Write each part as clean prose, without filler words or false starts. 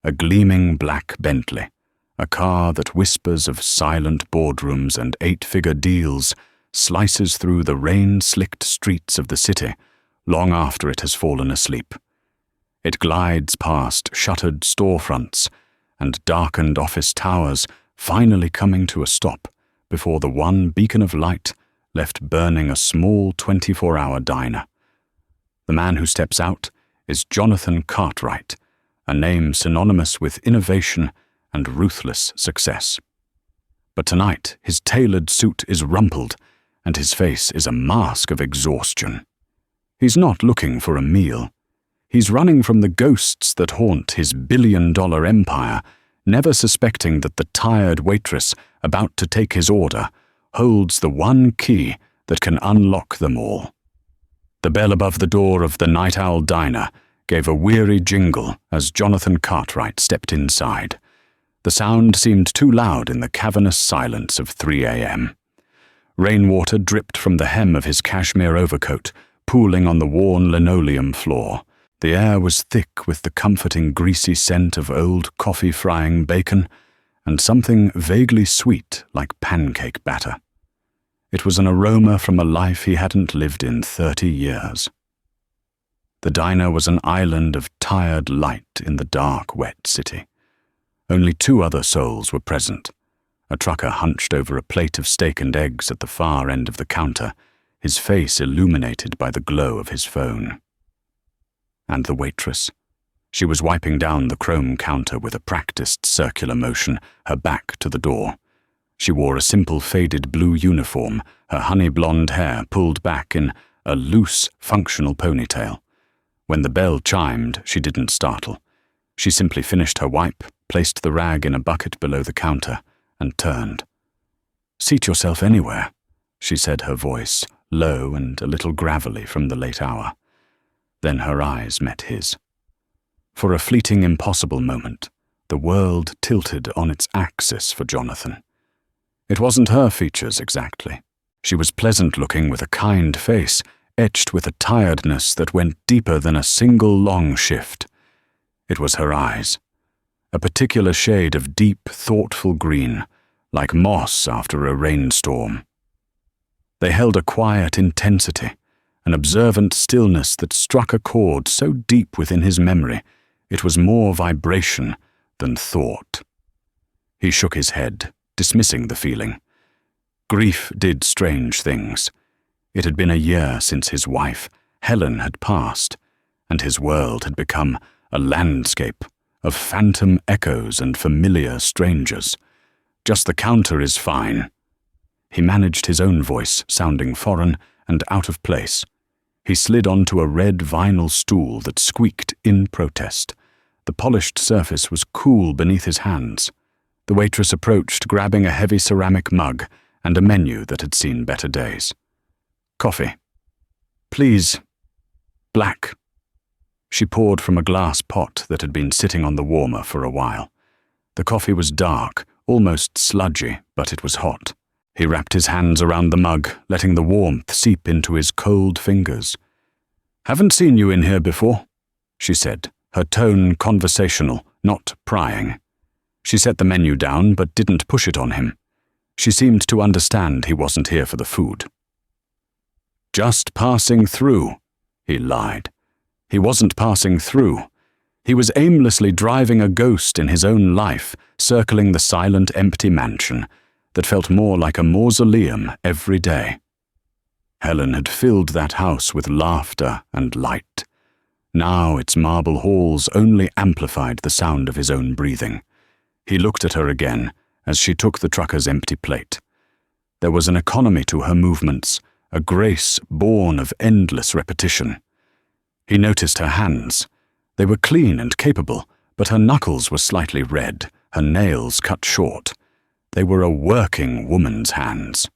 A gleaming black Bentley, a car that whispers of silent boardrooms and eight-figure deals, slices through the rain-slicked streets of the city long after it has fallen asleep. It glides past shuttered storefronts and darkened office towers, finally coming to a stop before the one beacon of light left burning a small 24-hour diner. The man who steps out is Jonathan Cartwright, a name synonymous with innovation and ruthless success. But tonight his tailored suit is rumpled, and his face is a mask of exhaustion. He's not looking for a meal. He's running from the ghosts that haunt his billion-dollar empire, never suspecting that the tired waitress about to take his order holds the one key that can unlock them all. The bell above the door of the Night Owl Diner gave a weary jingle as Jonathan Cartwright stepped inside. The sound seemed too loud in the cavernous silence of 3 a.m. Rainwater dripped from the hem of his cashmere overcoat, pooling on the worn linoleum floor. The air was thick with the comforting greasy scent of old coffee-frying bacon and something vaguely sweet like pancake batter. It was an aroma from a life he hadn't lived in 30 years. The diner was an island of tired light in the dark, wet city. Only 2 other souls were present. A trucker hunched over a plate of steak and eggs at the far end of the counter, his face illuminated by the glow of his phone. And the waitress. She was wiping down the chrome counter with a practiced circular motion, her back to the door. She wore a simple faded blue uniform, her honey blonde hair pulled back in a loose, functional ponytail. When the bell chimed, she didn't startle. She simply finished her wipe, placed the rag in a bucket below the counter, and turned. "Seat yourself anywhere," she said, her voice low and a little gravelly from the late hour. Then her eyes met his. For a fleeting, impossible moment, the world tilted on its axis for Jonathan. It wasn't her features exactly. She was pleasant-looking with a kind face, etched with a tiredness that went deeper than a single long shift. It was her eyes, a particular shade of deep, thoughtful green, like moss after a rainstorm. They held a quiet intensity, an observant stillness that struck a chord so deep within his memory, it was more vibration than thought. He shook his head, dismissing the feeling. Grief did strange things. It had been a year since his wife, Helen, had passed, and his world had become a landscape of phantom echoes and familiar strangers. "Just the counter is fine." He managed his own voice, sounding foreign and out of place. He slid onto a red vinyl stool that squeaked in protest. The polished surface was cool beneath his hands. The waitress approached, grabbing a heavy ceramic mug and a menu that had seen better days. "Coffee." "Please." "Black." She poured from a glass pot that had been sitting on the warmer for a while. The coffee was dark, almost sludgy, but it was hot. He wrapped his hands around the mug, letting the warmth seep into his cold fingers. "Haven't seen you in here before," she said, her tone conversational, not prying. She set the menu down but didn't push it on him. She seemed to understand he wasn't here for the food. "Just passing through," he lied. He wasn't passing through. He was aimlessly driving a ghost in his own life, circling the silent, empty mansion that felt more like a mausoleum every day. Helen had filled that house with laughter and light. Now its marble halls only amplified the sound of his own breathing. He looked at her again as she took the trucker's empty plate. There was an economy to her movements, a grace born of endless repetition. He noticed her hands. They were clean and capable, but her knuckles were slightly red, her nails cut short. They were a working woman's hands.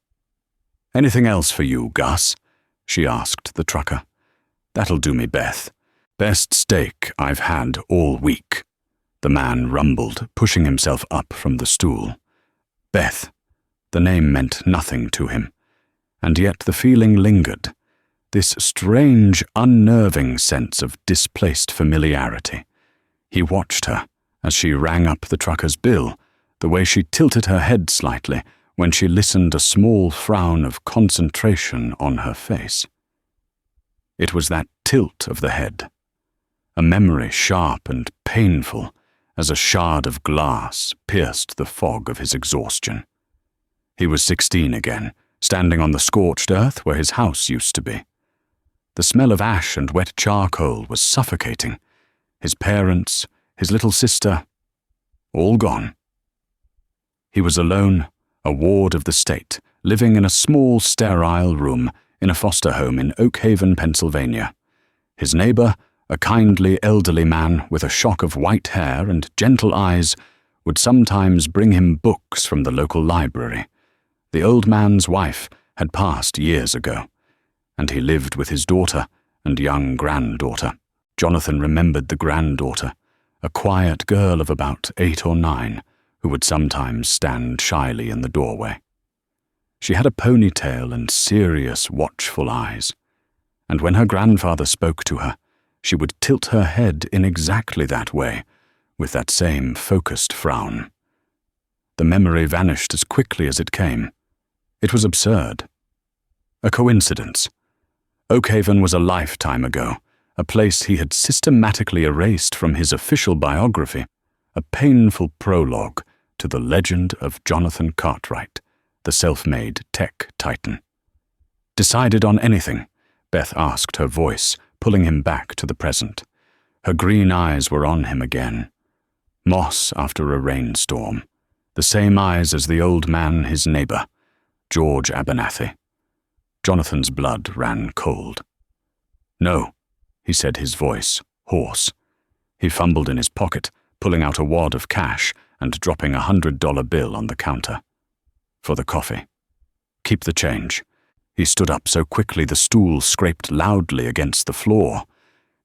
"Anything else for you, Gus?" she asked the trucker. "That'll do me, Beth. Best steak I've had all week," the man rumbled, pushing himself up from the stool. Beth. The name meant nothing to him, and yet the feeling lingered, this strange, unnerving sense of displaced familiarity. He watched her, As she rang up the trucker's bill, the way she tilted her head slightly when she listened, a small frown of concentration on her face. It was that tilt of the head, a memory sharp and painful as a shard of glass pierced the fog of his exhaustion. He was 16 again, standing on the scorched earth where his house used to be. The smell of ash and wet charcoal was suffocating. His parents, his little sister, all gone. He was alone, a ward of the state, living in a small, sterile room in a foster home in Oak Haven, Pennsylvania. His neighbor, a kindly elderly man with a shock of white hair and gentle eyes, would sometimes bring him books from the local library. The old man's wife had passed years ago, and he lived with his daughter and young granddaughter. Jonathan remembered the granddaughter, a quiet girl of about 8 or 9, who would sometimes stand shyly in the doorway. She had a ponytail and serious, watchful eyes, and when her grandfather spoke to her, she would tilt her head in exactly that way, with that same focused frown. The memory vanished as quickly as it came. It was absurd. A coincidence. Oak Haven was a lifetime ago, a place he had systematically erased from his official biography, a painful prologue to the legend of Jonathan Cartwright, the self-made tech titan. Decided on anything? Beth asked, her voice pulling him back to the present. Her green eyes were on him again. Moss after a rainstorm. The same eyes as the old man, his neighbor, George Abernathy. Jonathan's blood ran cold. No, he said, his voice hoarse. He fumbled in his pocket, pulling out a wad of cash and dropping a $100 bill on the counter. For the coffee. Keep the change. He stood up so quickly the stool scraped loudly against the floor.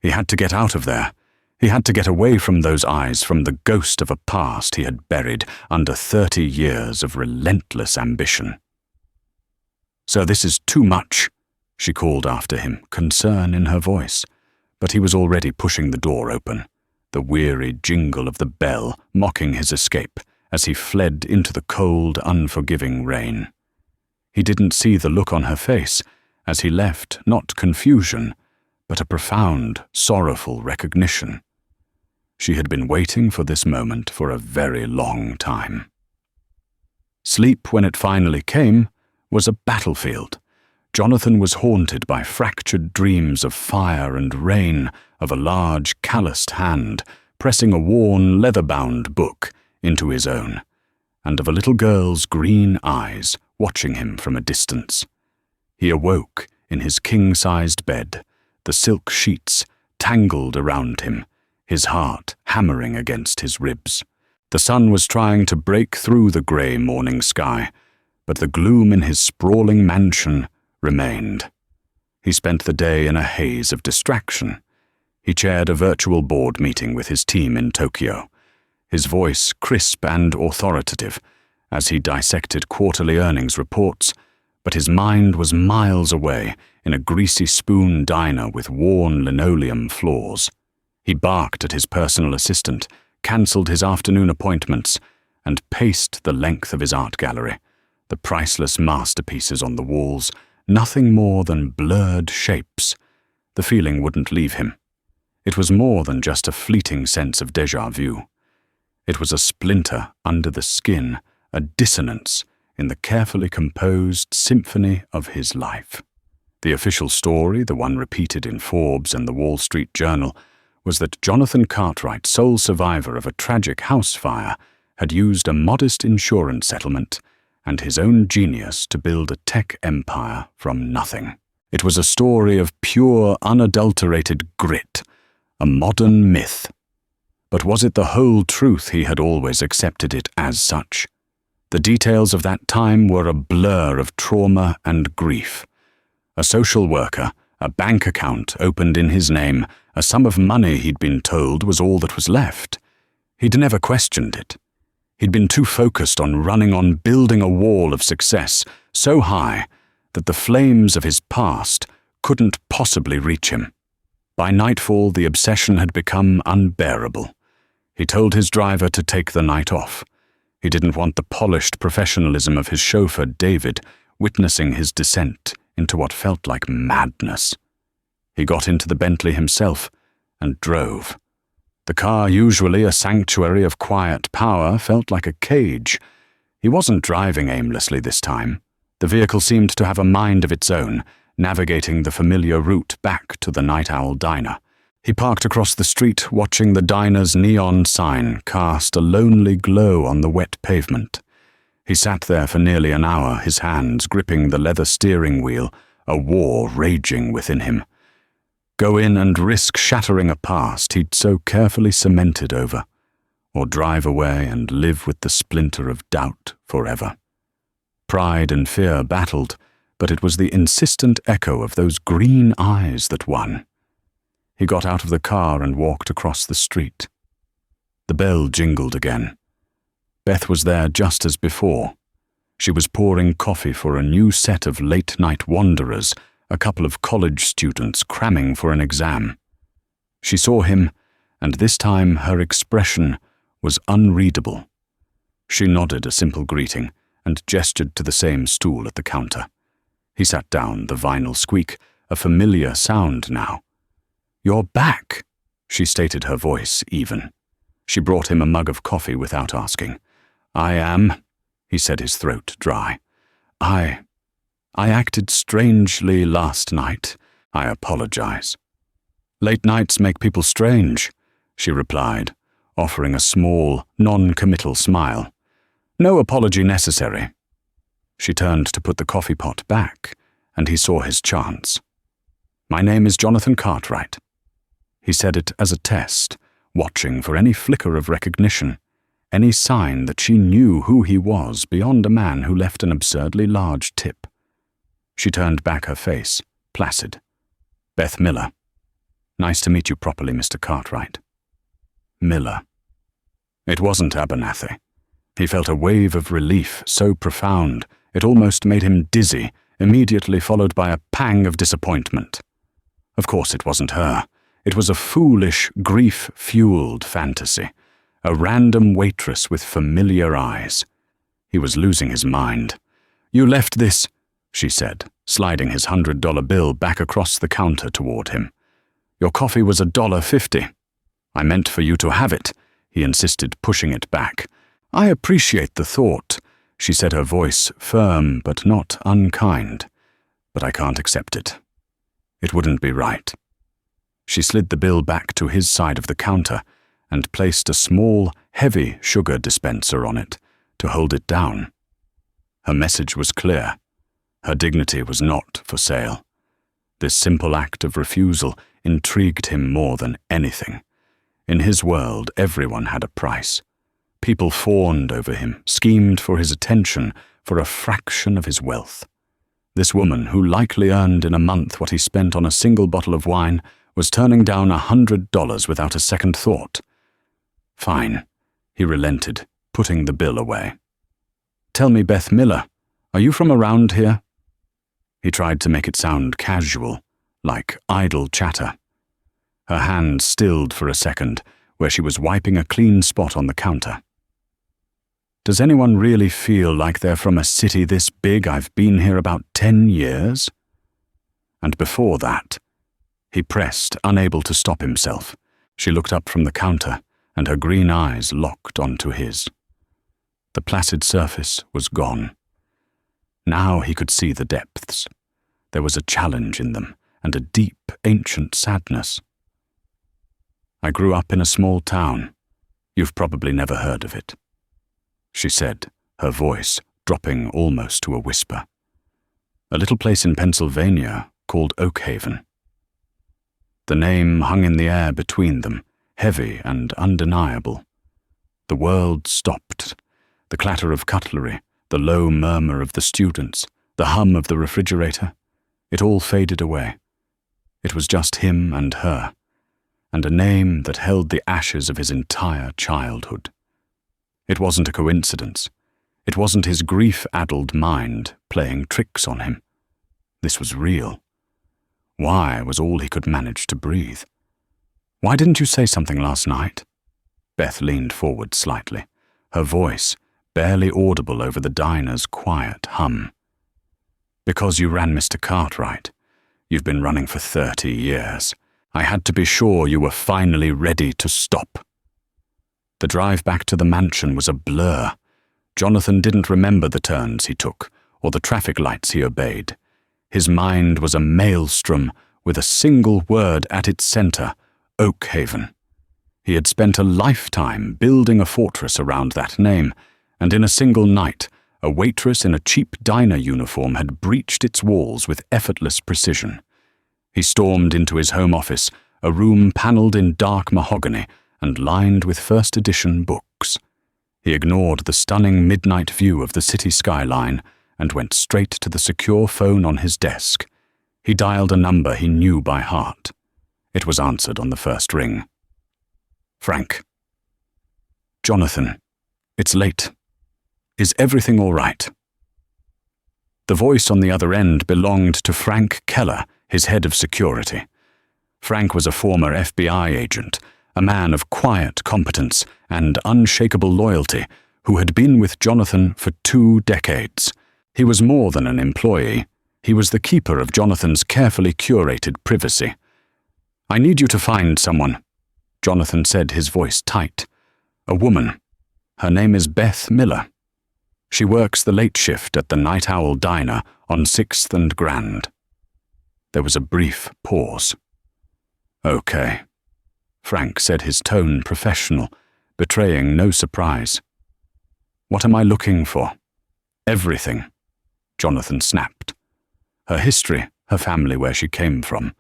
He had to get out of there. He had to get away from those eyes, from the ghost of a past he had buried under 30 years of relentless ambition. "So this is too much," she called after him, concern in her voice. But he was already pushing the door open, the weary jingle of the bell mocking his escape as he fled into the cold, unforgiving rain. He didn't see the look on her face as he left, not confusion, but a profound, sorrowful recognition. She had been waiting for this moment for a very long time. Sleep, when it finally came, was a battlefield. Jonathan was haunted by fractured dreams of fire and rain, of a large, calloused hand pressing a worn, leather-bound book into his own, and of a little girl's green eyes watching him from a distance. He awoke in his king-sized bed, the silk sheets tangled around him, his heart hammering against his ribs. The sun was trying to break through the grey morning sky, but the gloom in his sprawling mansion remained. He spent the day in a haze of distraction. He chaired a virtual board meeting with his team in Tokyo, his voice crisp and authoritative as he dissected quarterly earnings reports, but his mind was miles away in a greasy spoon diner with worn linoleum floors. He barked at his personal assistant, cancelled his afternoon appointments, and paced the length of his art gallery, the priceless masterpieces on the walls, nothing more than blurred shapes. The feeling wouldn't leave him. It was more than just a fleeting sense of déjà vu. It was a splinter under the skin, a dissonance in the carefully composed symphony of his life. The official story, the one repeated in Forbes and the Wall Street Journal, was that Jonathan Cartwright, sole survivor of a tragic house fire, had used a modest insurance settlement and his own genius to build a tech empire from nothing. It was a story of pure, unadulterated grit, a modern myth. But was it the whole truth? He had always accepted it as such. The details of that time were a blur of trauma and grief. A social worker, a bank account opened in his name, a sum of money he'd been told was all that was left. He'd never questioned it. He'd been too focused on running on building a wall of success so high that the flames of his past couldn't possibly reach him. By nightfall, the obsession had become unbearable. He told his driver to take the night off. He didn't want the polished professionalism of his chauffeur, David, witnessing his descent into what felt like madness. He got into the Bentley himself and drove. The car, usually a sanctuary of quiet power, felt like a cage. He wasn't driving aimlessly this time. The vehicle seemed to have a mind of its own, navigating the familiar route back to the Night Owl Diner. He parked across the street, watching the diner's neon sign cast a lonely glow on the wet pavement. He sat there for nearly an hour, his hands gripping the leather steering wheel, a war raging within him. Go in and risk shattering a past he'd so carefully cemented over, or drive away and live with the splinter of doubt forever. Pride and fear battled, but it was the insistent echo of those green eyes that won. He got out of the car and walked across the street. The bell jingled again. Beth was there just as before. She was pouring coffee for a new set of late-night wanderers, a couple of college students cramming for an exam. She saw him, and this time her expression was unreadable. She nodded a simple greeting and gestured to the same stool at the counter. He sat down, the vinyl squeak, a familiar sound now. "You're back," she stated, her voice even. She brought him a mug of coffee without asking. "I am," he said, his throat dry. I acted strangely last night. I apologize." "Late nights make people strange," she replied, offering a small, non-committal smile. "No apology necessary." She turned to put the coffee pot back, and he saw his chance. "My name is Jonathan Cartwright." He said it as a test, watching for any flicker of recognition, any sign that she knew who he was beyond a man who left an absurdly large tip. She turned back her face, placid. "Beth Miller. Nice to meet you properly, Mr. Cartwright." Miller. It wasn't Abernathy. He felt a wave of relief so profound it almost made him dizzy, immediately followed by a pang of disappointment. Of course it wasn't her. It was a foolish, grief-fueled fantasy, a random waitress with familiar eyes. He was losing his mind. "You left this," she said, sliding his $100 bill back across the counter toward him. "Your coffee was $1.50. I meant for you to have it," he insisted, pushing it back. "I appreciate the thought," she said, her voice firm but not unkind. "But I can't accept it. It wouldn't be right." She slid the bill back to his side of the counter and placed a small, heavy sugar dispenser on it to hold it down. Her message was clear. Her dignity was not for sale. This simple act of refusal intrigued him more than anything. In his world, everyone had a price. People fawned over him, schemed for his attention for a fraction of his wealth. This woman, who likely earned in a month what he spent on a single bottle of wine, was turning down $100 without a second thought. "Fine," he relented, putting the bill away. "Tell me, Beth Miller, are you from around here?" He tried to make it sound casual, like idle chatter. Her hand stilled for a second, where she was wiping a clean spot on the counter. "Does anyone really feel like they're from a city this big? I've been here about 10 years?" And before that, he pressed, unable to stop himself. She looked up from the counter, and her green eyes locked onto his. The placid surface was gone. Now he could see the depths. There was a challenge in them, and a deep, ancient sadness. "I grew up in a small town. You've probably never heard of it," she said, her voice dropping almost to a whisper. "A little place in Pennsylvania called Oakhaven." The name hung in the air between them, heavy and undeniable. The world stopped. The clatter of cutlery, the low murmur of the students, the hum of the refrigerator, it all faded away. It was just him and her, and a name that held the ashes of his entire childhood. It wasn't a coincidence. It wasn't his grief-addled mind playing tricks on him. This was real. Why was all he could manage to breathe? "Why didn't you say something last night?" Beth leaned forward slightly, her voice barely audible over the diner's quiet hum. "Because you ran Mr. Cartwright. You've been running for 30 years. I had to be sure you were finally ready to stop." The drive back to the mansion was a blur. Jonathan didn't remember the turns he took or the traffic lights he obeyed. His mind was a maelstrom with a single word at its center: Oakhaven. He had spent a lifetime building a fortress around that name, and in a single night, a waitress in a cheap diner uniform had breached its walls with effortless precision. He stormed into his home office, a room paneled in dark mahogany and lined with first edition books. He ignored the stunning midnight view of the city skyline and went straight to the secure phone on his desk. He dialed a number he knew by heart. It was answered on the first ring. "Frank." "Jonathan, it's late. Is everything all right?" The voice on the other end belonged to Frank Keller, his head of security. Frank was a former FBI agent, a man of quiet competence and unshakable loyalty, who had been with Jonathan for 2 decades. He was more than an employee. He was the keeper of Jonathan's carefully curated privacy. "I need you to find someone," Jonathan said, his voice tight. "A woman. Her name is Beth Miller. She works the late shift at the Night Owl Diner on 6th and Grand." There was a brief pause. "Okay," Frank said, his tone professional, betraying no surprise. "What am I looking for?" "Everything," Jonathan snapped. "Her history, her family, where she came from.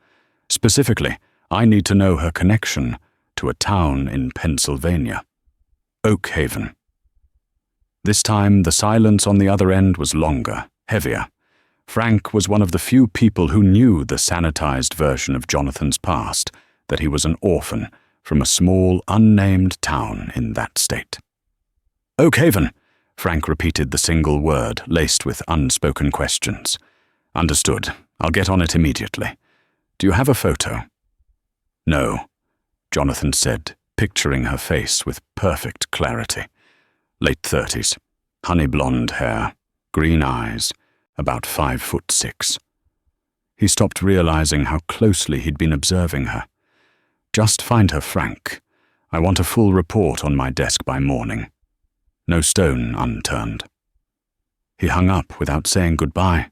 Specifically, I need to know her connection to a town in Pennsylvania. Oakhaven." This time, the silence on the other end was longer, heavier. Frank was one of the few people who knew the sanitized version of Jonathan's past, that he was an orphan from a small, unnamed town in that state. "Oakhaven," Frank repeated the single word, laced with unspoken questions. "Understood. I'll get on it immediately. Do you have a photo?" "No," Jonathan said, picturing her face with perfect clarity. Late 30s, honey blonde hair, green eyes, about 5'6". He stopped realizing how closely he'd been observing her. "Just find her, Frank. I want a full report on my desk by morning. No stone unturned." He hung up without saying goodbye.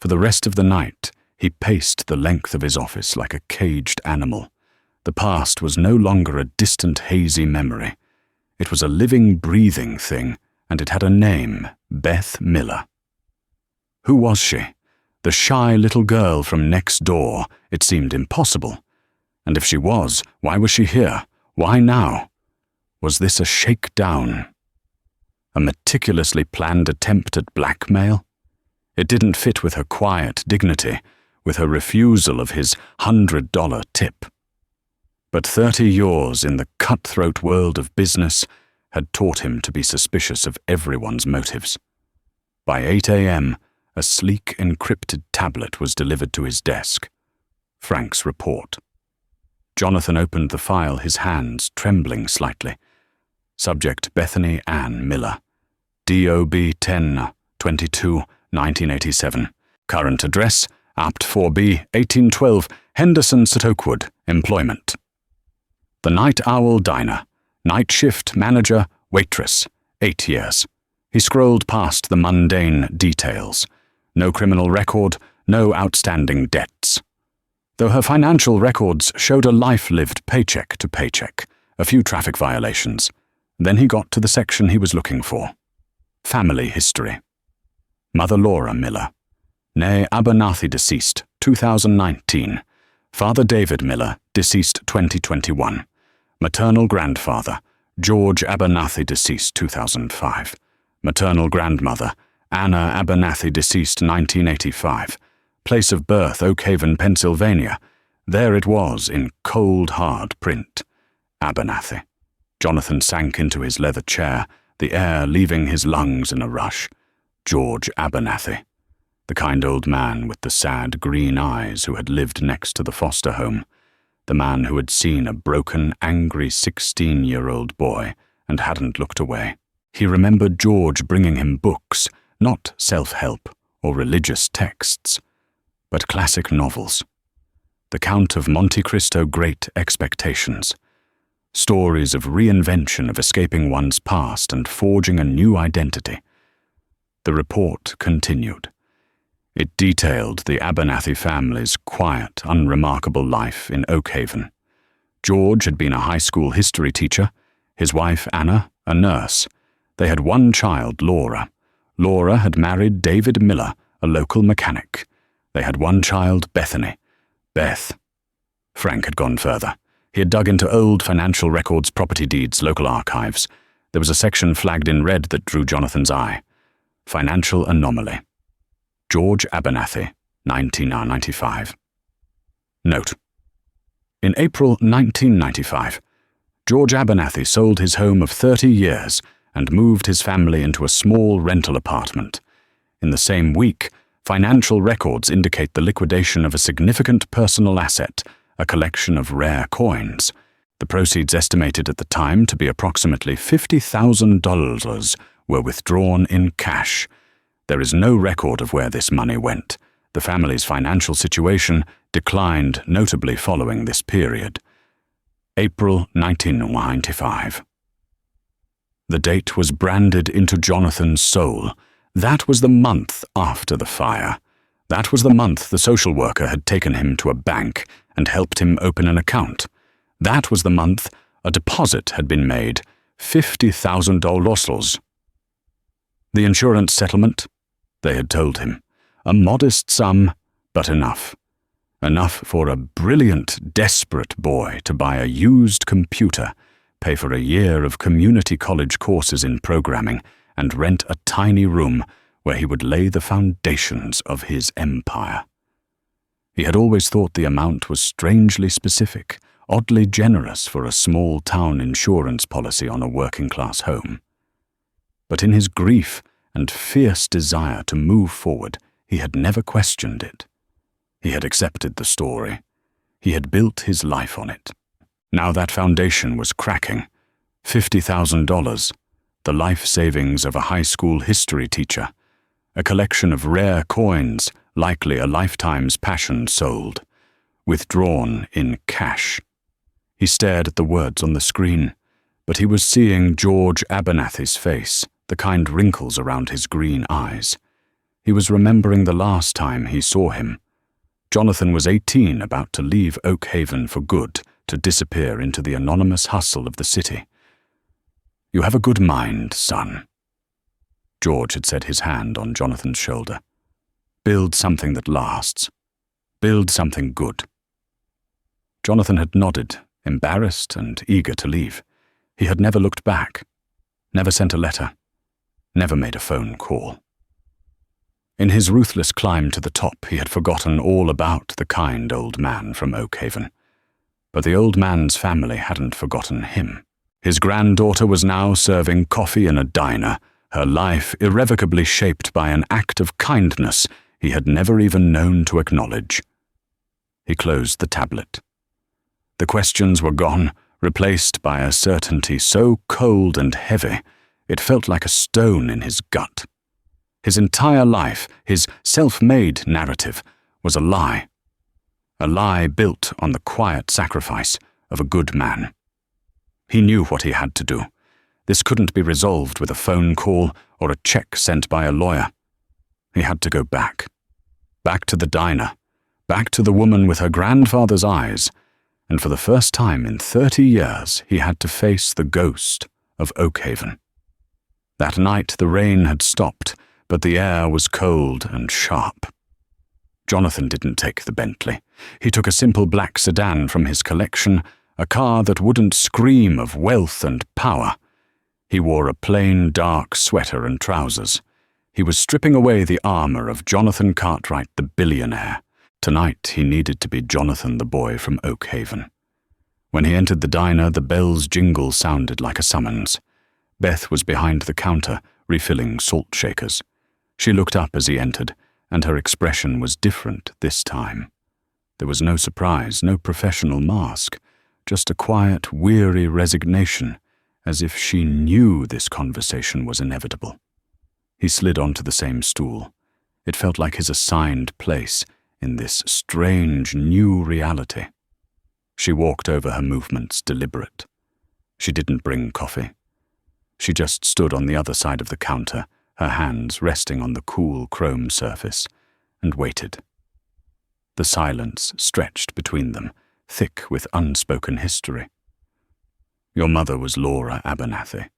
For the rest of the night, he paced the length of his office like a caged animal. The past was no longer a distant, hazy memory. It was a living, breathing thing, and it had a name: Beth Miller. Who was she? The shy little girl from next door? It seemed impossible. And if she was, why was she here? Why now? Was this a shakedown? A meticulously planned attempt at blackmail? It didn't fit with her quiet dignity, with her refusal of his $100 tip. But 30 years in the cutthroat world of business had taught him to be suspicious of everyone's motives. By 8 a.m., a sleek encrypted tablet was delivered to his desk. Frank's report. Jonathan opened the file, his hands trembling slightly. Subject: Bethany Ann Miller. DOB 10-22-1987. Current address: Apt 4B, 1812, Henderson, St. Oakwood. Employment: The Night Owl Diner. Night shift manager, waitress. 8 years. He scrolled past the mundane details. No criminal record, no outstanding debts. Though her financial records showed a life lived paycheck to paycheck, a few traffic violations. Then he got to the section he was looking for. Family history. Mother Laura Miller. Née Abernathy, deceased, 2019. Father David Miller, deceased 2021. Maternal grandfather, George Abernathy, deceased 2005. Maternal grandmother, Anna Abernathy, deceased 1985. Place of birth, Oakhaven, Pennsylvania. There it was in cold, hard print. Abernathy. Jonathan sank into his leather chair, the air leaving his lungs in a rush. George Abernathy. The kind old man with the sad green eyes who had lived next to the foster home. the man who had seen a broken, angry 16-year-old boy and hadn't looked away. He remembered George bringing him books, not self-help or religious texts, but classic novels. The Count of Monte Cristo Great Expectations. Stories of reinvention of escaping one's past and forging a new identity. The report continued. It detailed the Abernathy family's quiet, unremarkable life in Oakhaven. George had been a high school history teacher, his wife Anna, a nurse. They had one child, Laura. Laura had married David Miller, a local mechanic. They had one child, Bethany. Beth. Frank had gone further. He had dug into old financial records, property deeds, local archives. There was a section flagged in red that drew Jonathan's eye. Financial anomaly. George Abernathy, 1995. Note: in April 1995, George Abernathy sold his home of 30 years and moved his family into a small rental apartment. In the same week, financial records indicate the liquidation of a significant personal asset, a collection of rare coins. The proceeds, estimated at the time to be approximately $50,000, were withdrawn in cash. There is no record of where this money went. The family's financial situation declined notably following this period. April 1995. The date was branded into Jonathan's soul. That was the month after the fire. That was the month the social worker had taken him to a bank and helped him open an account. That was the month a deposit had been made, $50,000. The insurance settlement? They had told him. A modest sum, but enough. Enough for a brilliant, desperate boy to buy a used computer, pay for a year of community college courses in programming, and rent a tiny room where he would lay the foundations of his empire. He had always thought the amount was strangely specific, oddly generous for a small-town insurance policy on a working-class home. But in his grief and fierce desire to move forward, he had never questioned it. He had accepted the story. He had built his life on it. Now that foundation was cracking. $50,000, the life savings of a high school history teacher, a collection of rare coins, likely a lifetime's passion sold, withdrawn in cash. He stared at the words on the screen, but he was seeing George Abernathy's face, the kind wrinkles around his green eyes. He was remembering the last time he saw him. Jonathan was 18, about to leave Oakhaven for good, to disappear into the anonymous hustle of the city. "You have a good mind, son." George had set his hand on Jonathan's shoulder. "Build something that lasts. Build something good." Jonathan had nodded, embarrassed and eager to leave. He had never looked back, never sent a letter, never made a phone call. In his ruthless climb to the top, he had forgotten all about the kind old man from Oakhaven. But the old man's family hadn't forgotten him. His granddaughter was now serving coffee in a diner, her life irrevocably shaped by an act of kindness he had never even known to acknowledge. He closed the tablet. The questions were gone, replaced by a certainty so cold and heavy, it felt like a stone in his gut. His entire life, his self-made narrative, was a lie built on the quiet sacrifice of a good man. He knew what he had to do. This couldn't be resolved with a phone call or a check sent by a lawyer. He had to go back. Back to the diner. Back to the woman with her grandfather's eyes. And for the first time in 30 years, he had to face the ghost of Oakhaven. That night the rain had stopped, but the air was cold and sharp. Jonathan didn't take the Bentley. He took a simple black sedan from his collection, a car that wouldn't scream of wealth and power. He wore a plain, dark sweater and trousers. He was stripping away the armor of Jonathan Cartwright, the billionaire. Tonight he needed to be Jonathan, the boy from Oakhaven. When he entered the diner, the bell's jingle sounded like a summons. Beth was behind the counter, refilling salt shakers. She looked up as he entered, and her expression was different this time. There was no surprise, no professional mask, just a quiet, weary resignation, as if she knew this conversation was inevitable. He slid onto the same stool. It felt like his assigned place in this strange new reality. She walked over her movements, deliberate. She didn't bring coffee. She just stood on the other side of the counter, her hands resting on the cool chrome surface, and waited. The silence stretched between them, thick with unspoken history. Your mother was Laura Abernathy.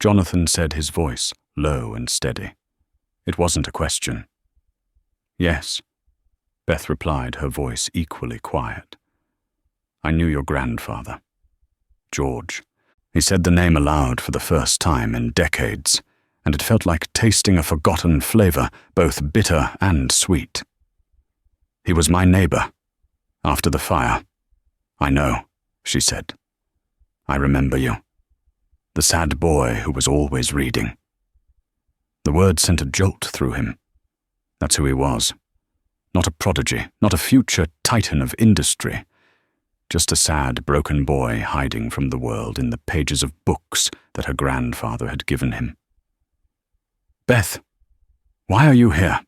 Jonathan said, his voice low and steady. It wasn't a question. Yes, Beth replied, her voice equally quiet. I knew your grandfather. George. He said the name aloud for the first time in decades, and it felt like tasting a forgotten flavor, both bitter and sweet. He was my neighbor. After the fire. I know, she said. I remember you. The sad boy who was always reading. The word sent a jolt through him. That's who he was. Not a prodigy, not a future titan of industry. Just a sad, broken boy hiding from the world in the pages of books that her grandfather had given him. Beth, why are you here?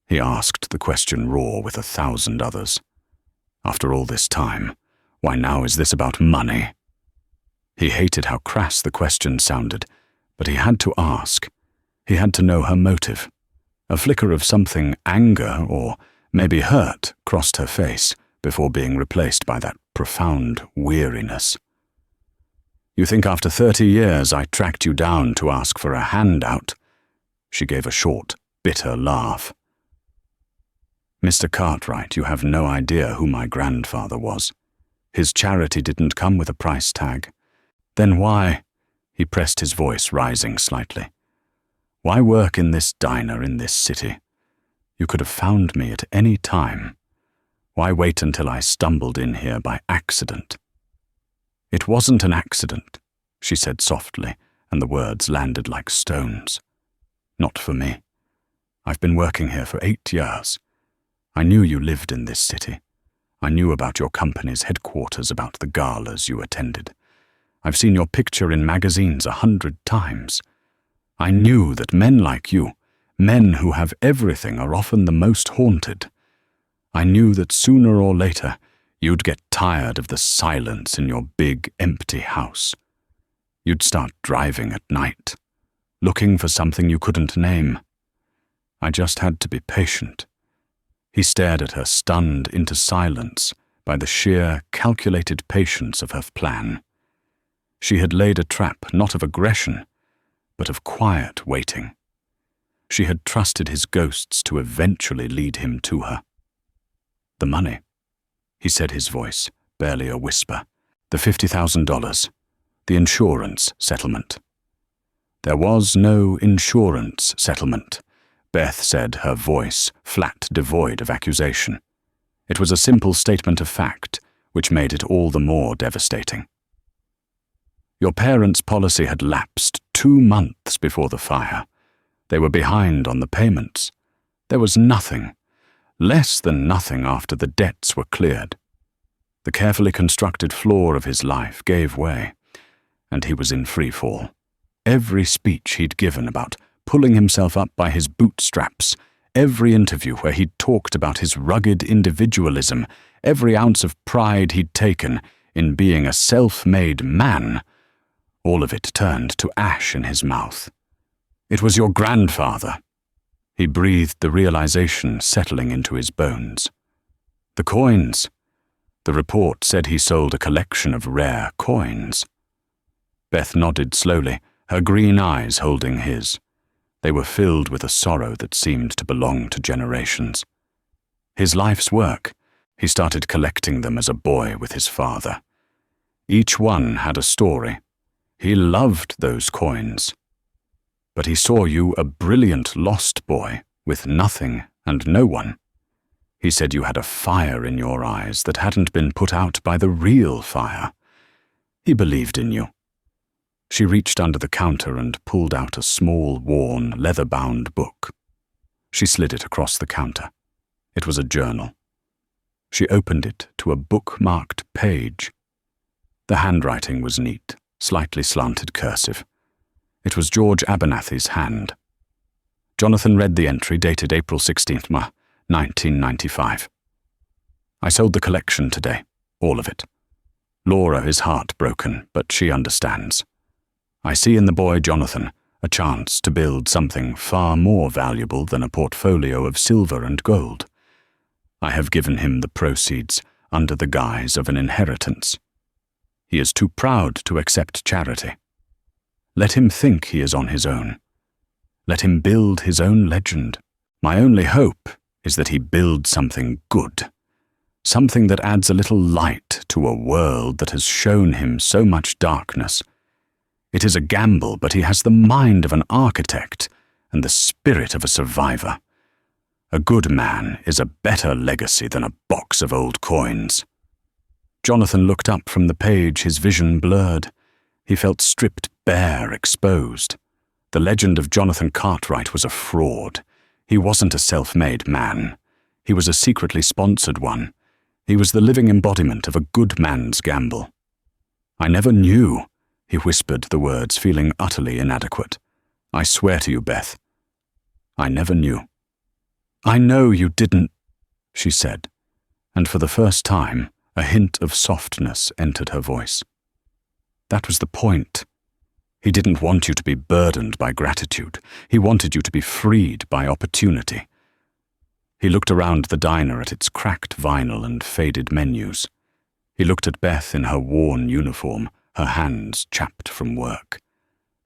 He asked, the question raw with 1,000 others. After all this time, why now is this about money? He hated how crass the question sounded, but he had to ask. He had to know her motive. A flicker of something, anger or maybe hurt, crossed her face before being replaced by that profound weariness. You think after 30 years I tracked you down to ask for a handout? She gave a short, bitter laugh. Mr. Cartwright, you have no idea who my grandfather was. His charity didn't come with a price tag. Then why? He pressed his voice, rising slightly. Why work in this diner in this city? You could have found me at any time. Why wait until I stumbled in here by accident? It wasn't an accident, she said softly, and the words landed like stones. Not for me. I've been working here for 8 years. I knew you lived in this city. I knew about your company's headquarters, about the galas you attended. I've seen your picture in magazines 100 times. I knew that men like you, men who have everything, are often the most haunted. I knew that sooner or later you'd get tired of the silence in your big, empty house. You'd start driving at night, looking for something you couldn't name. I just had to be patient. He stared at her, stunned into silence by the sheer, calculated patience of her plan. She had laid a trap not of aggression, but of quiet waiting. She had trusted his ghosts to eventually lead him to her. The money, he said, his voice barely a whisper. The $50,000, the insurance settlement. There was no insurance settlement, Beth said, her voice flat, devoid of accusation. It was a simple statement of fact, which made it all the more devastating. Your parents' policy had lapsed 2 months before the fire. They were behind on the payments. There was nothing, less than nothing after the debts were cleared. The carefully constructed floor of his life gave way, and he was in free fall. Every speech he'd given about pulling himself up by his bootstraps, every interview where he'd talked about his rugged individualism, every ounce of pride he'd taken in being a self-made man, all of it turned to ash in his mouth. It was your grandfather. He breathed the realization settling into his bones. The coins. The report said he sold a collection of rare coins. Beth nodded slowly, her green eyes holding his. They were filled with a sorrow that seemed to belong to generations. His life's work. He started collecting them as a boy with his father. Each one had a story. He loved those coins. But he saw you a brilliant lost boy with nothing and no one. He said you had a fire in your eyes that hadn't been put out by the real fire. He believed in you. She reached under the counter and pulled out a small, worn, leather-bound book. She slid it across the counter. It was a journal. She opened it to a bookmarked page. The handwriting was neat, slightly slanted cursive. It was George Abernathy's hand. Jonathan read the entry dated April 16th, 1995. I sold the collection today, all of it. Laura is heartbroken, but she understands. I see in the boy Jonathan a chance to build something far more valuable than a portfolio of silver and gold. I have given him the proceeds under the guise of an inheritance. He is too proud to accept charity. Let him think he is on his own. Let him build his own legend. My only hope is that he builds something good, something that adds a little light to a world that has shown him so much darkness. It is a gamble, but he has the mind of an architect and the spirit of a survivor. A good man is a better legacy than a box of old coins. Jonathan looked up from the page, his vision blurred. He felt stripped bare, exposed. The legend of Jonathan Cartwright was a fraud. He wasn't a self-made man. He was a secretly sponsored one. He was the living embodiment of a good man's gamble. I never knew, he whispered the words, feeling utterly inadequate. I swear to you, Beth, I never knew. I know you didn't, she said, and for the first time, a hint of softness entered her voice. That was the point. He didn't want you to be burdened by gratitude. He wanted you to be freed by opportunity. He looked around the diner at its cracked vinyl and faded menus. He looked at Beth in her worn uniform, her hands chapped from work.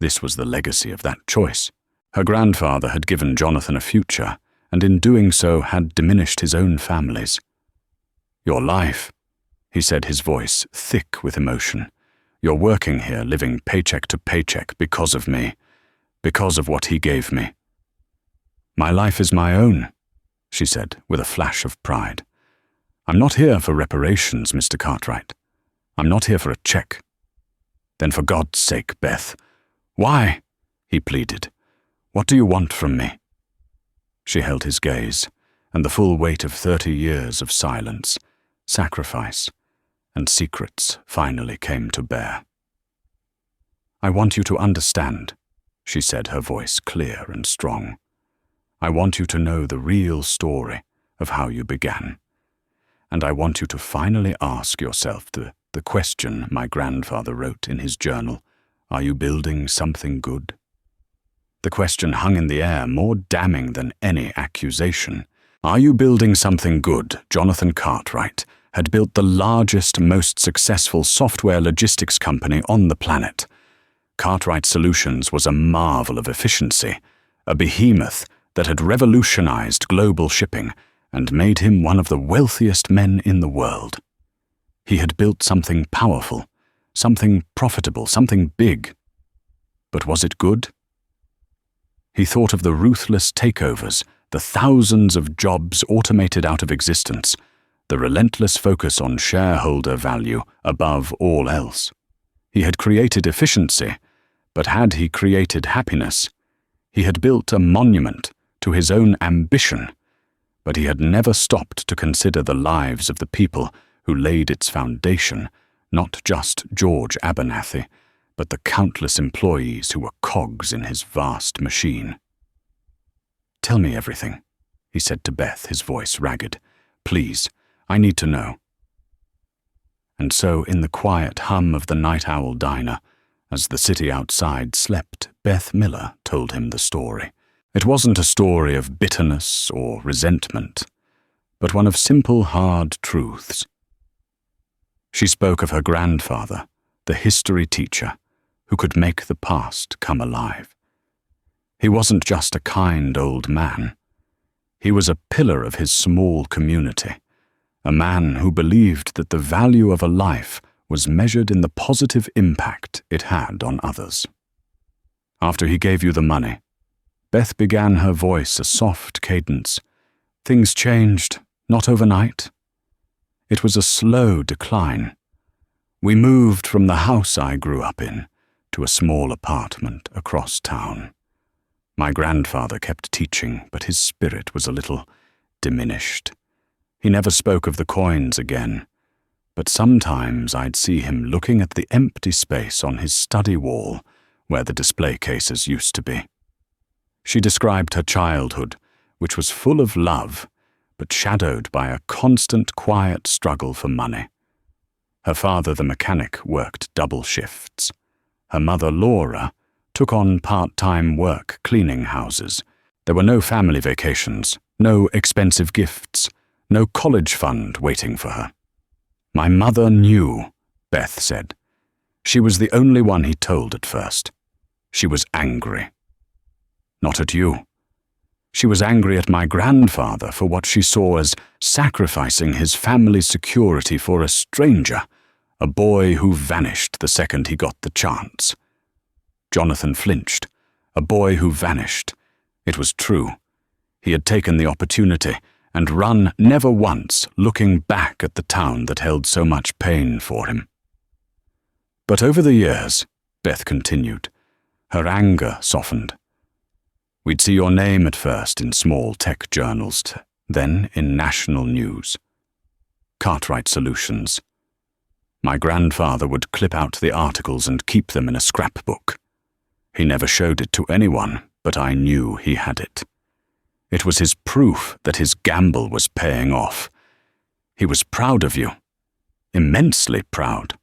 This was the legacy of that choice. Her grandfather had given Jonathan a future, and in doing so had diminished his own family's. Your life, he said, his voice thick with emotion. You're working here, living paycheck to paycheck because of me, because of what he gave me. My life is my own, she said with a flash of pride. I'm not here for reparations, Mr. Cartwright. I'm not here for a check. Then for God's sake, Beth. Why? He pleaded. What do you want from me? She held his gaze, and the full weight of 30 years of silence, sacrifice, and secrets finally came to bear. I want you to understand, she said, her voice clear and strong. I want you to know the real story of how you began. And I want you to finally ask yourself the question my grandfather wrote in his journal, are you building something good? The question hung in the air, more damning than any accusation. Are you building something good? Jonathan Cartwright had built the largest, most successful software logistics company on the planet. Cartwright Solutions was a marvel of efficiency, a behemoth that had revolutionized global shipping and made him one of the wealthiest men in the world. He had built something powerful, something profitable, something big. But was it good? He thought of the ruthless takeovers, the thousands of jobs automated out of existence, the relentless focus on shareholder value above all else. He had created efficiency, but had he created happiness? He had built a monument to his own ambition, but he had never stopped to consider the lives of the people who laid its foundation, not just George Abernathy, but the countless employees who were cogs in his vast machine. Tell me everything, he said to Beth, his voice ragged. Please, I need to know. And so, in the quiet hum of the night owl diner, as the city outside slept, Beth Miller told him the story. It wasn't a story of bitterness or resentment, but one of simple, hard truths. She spoke of her grandfather, the history teacher, who could make the past come alive. He wasn't just a kind old man. He was a pillar of his small community, a man who believed that the value of a life was measured in the positive impact it had on others. After he gave you the money, Beth began, her voice a soft cadence. Things changed, not overnight. It was a slow decline. We moved from the house I grew up in to a small apartment across town. My grandfather kept teaching, but his spirit was a little diminished. He never spoke of the coins again, but sometimes I'd see him looking at the empty space on his study wall where the display cases used to be. She described her childhood, which was full of love, but shadowed by a constant quiet struggle for money. Her father, the mechanic, worked double shifts. Her mother, Laura, took on part-time work cleaning houses. There were no family vacations, no expensive gifts, no college fund waiting for her. My mother knew, Beth said. She was the only one he told at first. She was angry. Not at you. She was angry at my grandfather for what she saw as sacrificing his family's security for a stranger, a boy who vanished the second he got the chance. Jonathan flinched. A boy who vanished. It was true. He had taken the opportunity and run never once looking back at the town that held so much pain for him. But over the years, Beth continued, her anger softened. We'd see your name at first in small tech journals, then in national news. Cartwright Solutions. My grandfather would clip out the articles and keep them in a scrapbook. He never showed it to anyone, but I knew he had it. It was his proof that his gamble was paying off. He was proud of you. Immensely proud.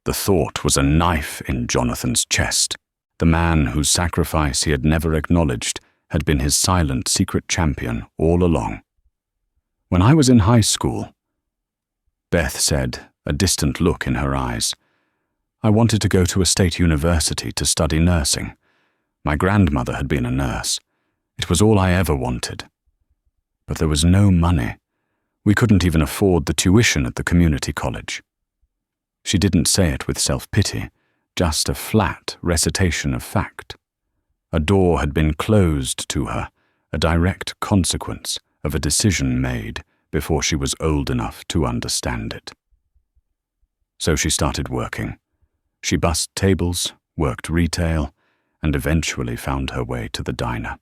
The thought was a knife in Jonathan's chest. The man whose sacrifice he had never acknowledged had been his silent secret champion all along. When I was in high school, Beth said, a distant look in her eyes, I wanted to go to a state university to study nursing. My grandmother had been a nurse. It was all I ever wanted. But there was no money. We couldn't even afford the tuition at the community college. She didn't say it with self-pity, just a flat recitation of fact. A door had been closed to her, a direct consequence of a decision made before she was old enough to understand it. So she started working. She bussed tables, worked retail, and eventually found her way to the diner.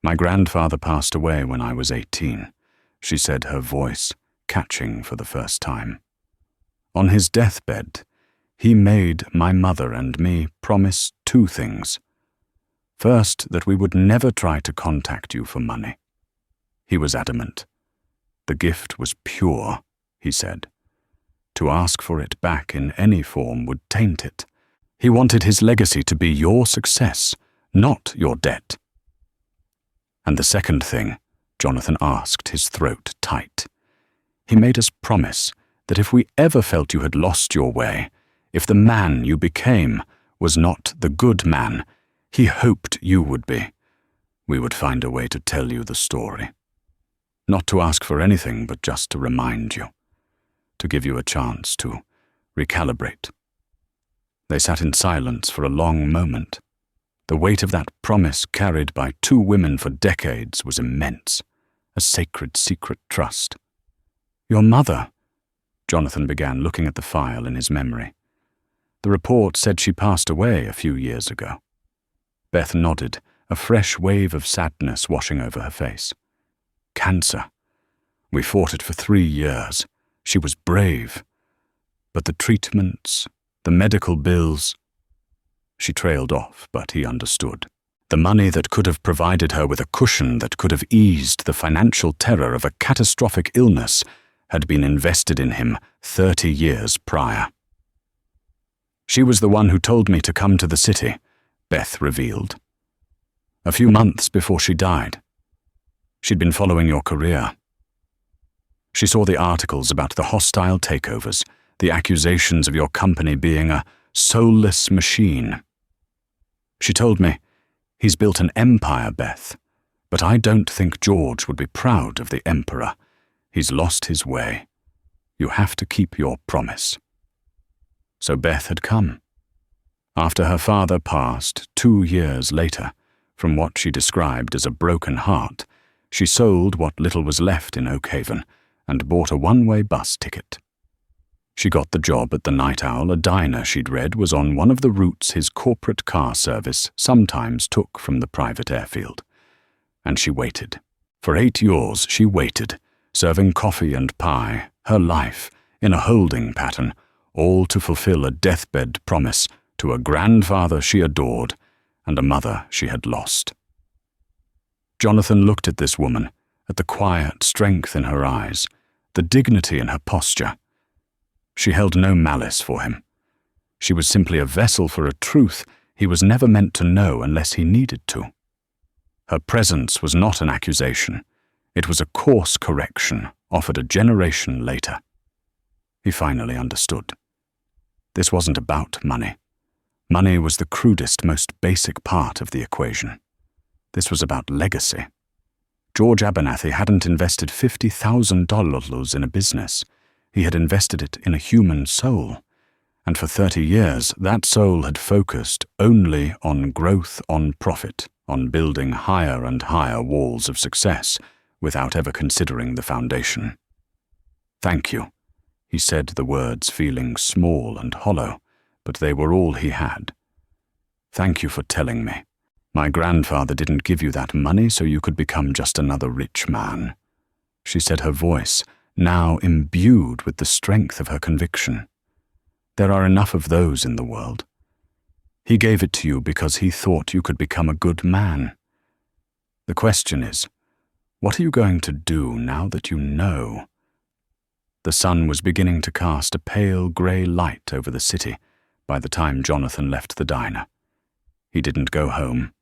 My grandfather passed away when I was 18, she said, her voice catching for the first time. On his deathbed, he made my mother and me promise two things. First, that we would never try to contact you for money. He was adamant. The gift was pure, he said. To ask for it back in any form would taint it. He wanted his legacy to be your success, not your debt. And the second thing, Jonathan asked, his throat tight. He made us promise that if we ever felt you had lost your way, if the man you became was not the good man he hoped you would be, we would find a way to tell you the story. Not to ask for anything, but just to remind you, to give you a chance to recalibrate. They sat in silence for a long moment. The weight of that promise carried by two women for decades was immense, a sacred secret trust. Your mother, Jonathan began, looking at the file in his memory. The report said she passed away a few years ago. Beth nodded, a fresh wave of sadness washing over her face. Cancer. We fought it for 3 years. She was brave. But the treatments, the medical bills... She trailed off, but he understood. The money that could have provided her with a cushion that could have eased the financial terror of a catastrophic illness had been invested in him 30 years prior. She was the one who told me to come to the city, Beth revealed. A few months before she died. She'd been following your career. She saw the articles about the hostile takeovers, the accusations of your company being a soulless machine. She told me, he's built an empire, Beth, but I don't think George would be proud of the emperor. He's lost his way. You have to keep your promise. So Beth had come. After her father passed 2 years later, from what she described as a broken heart, she sold what little was left in Oakhaven and bought a one-way bus ticket. She got the job at the Night Owl, a diner she'd read was on one of the routes his corporate car service sometimes took from the private airfield. And she waited. For 8 years she waited, serving coffee and pie, her life, in a holding pattern, all to fulfill a deathbed promise to a grandfather she adored and a mother she had lost. Jonathan looked at this woman, at the quiet strength in her eyes, the dignity in her posture. She held no malice for him. She was simply a vessel for a truth he was never meant to know unless he needed to. Her presence was not an accusation. It was a course correction offered a generation later. He finally understood. This wasn't about money. Money was the crudest, most basic part of the equation. This was about legacy. George Abernathy hadn't invested $50,000 in a business. He had invested it in a human soul. And for 30 years, that soul had focused only on growth, on profit, on building higher and higher walls of success, without ever considering the foundation. "Thank you," he said, the words feeling small and hollow, but they were all he had. "Thank you for telling me. My grandfather didn't give you that money so you could become just another rich man," she said, her voice now imbued with the strength of her conviction. "There are enough of those in the world. He gave it to you because he thought you could become a good man. The question is, what are you going to do now that you know?" The sun was beginning to cast a pale grey light over the city by the time Jonathan left the diner. He didn't go home.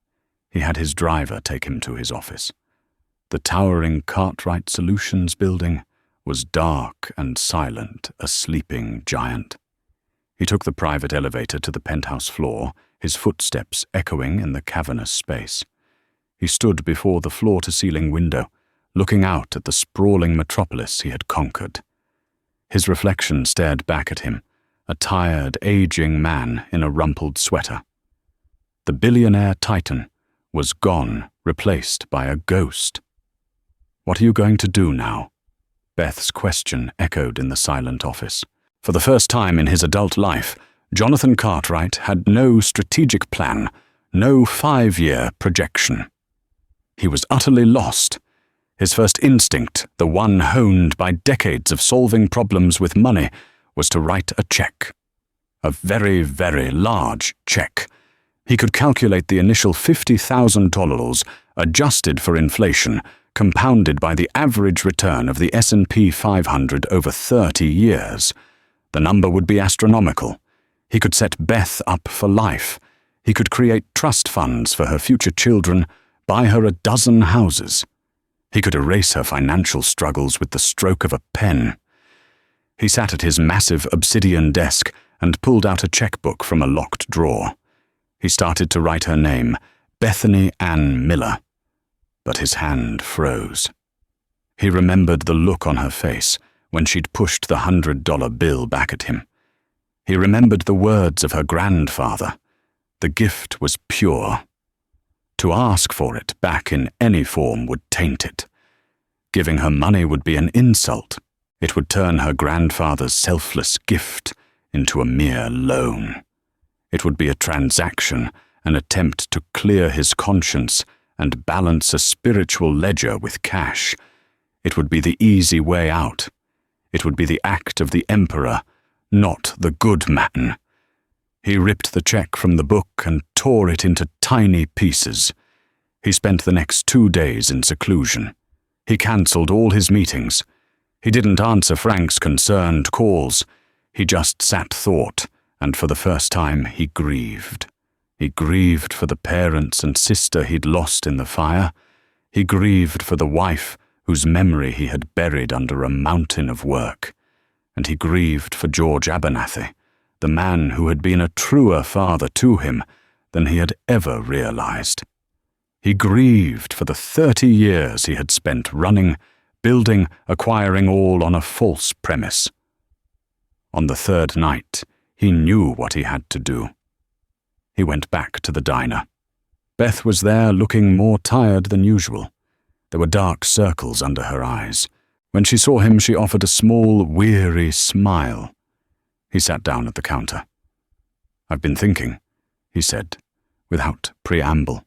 He had his driver take him to his office. The towering Cartwright Solutions building was dark and silent, a sleeping giant. He took the private elevator to the penthouse floor, his footsteps echoing in the cavernous space. He stood before the floor-to-ceiling window, looking out at the sprawling metropolis he had conquered. His reflection stared back at him, a tired, aging man in a rumpled sweater. The billionaire titan was gone, replaced by a ghost. "What are you going to do now?" Beth's question echoed in the silent office. For the first time in his adult life, Jonathan Cartwright had no strategic plan, no 5-year projection. He was utterly lost. His first instinct, the one honed by decades of solving problems with money, was to write a check. A very, very large check. He could calculate the initial $50,000, adjusted for inflation, compounded by the average return of the S&P 500 over 30 years. The number would be astronomical. He could set Beth up for life. He could create trust funds for her future children, buy her a dozen houses. He could erase her financial struggles with the stroke of a pen. He sat at his massive obsidian desk and pulled out a checkbook from a locked drawer. He started to write her name, Bethany Ann Miller, but his hand froze. He remembered the look on her face when she'd pushed the $100 bill back at him. He remembered the words of her grandfather. The gift was pure. To ask for it back in any form would taint it. Giving her money would be an insult. It would turn her grandfather's selfless gift into a mere loan. It would be a transaction, an attempt to clear his conscience and balance a spiritual ledger with cash. It would be the easy way out. It would be the act of the emperor, not the good man. He ripped the check from the book and tore it into tiny pieces. He spent the next 2 days in seclusion. He cancelled all his meetings. He didn't answer Frank's concerned calls. He just sat thought, and for the first time he grieved. He grieved for the parents and sister he'd lost in the fire. He grieved for the wife whose memory he had buried under a mountain of work. And he grieved for George Abernathy, the man who had been a truer father to him than he had ever realized. He grieved for the 30 years he had spent running, building, acquiring all on a false premise. On the third night, he knew what he had to do. He went back to the diner. Beth was there looking more tired than usual. There were dark circles under her eyes. When she saw him, she offered a small, weary smile. He sat down at the counter. "I've been thinking," he said, without preamble,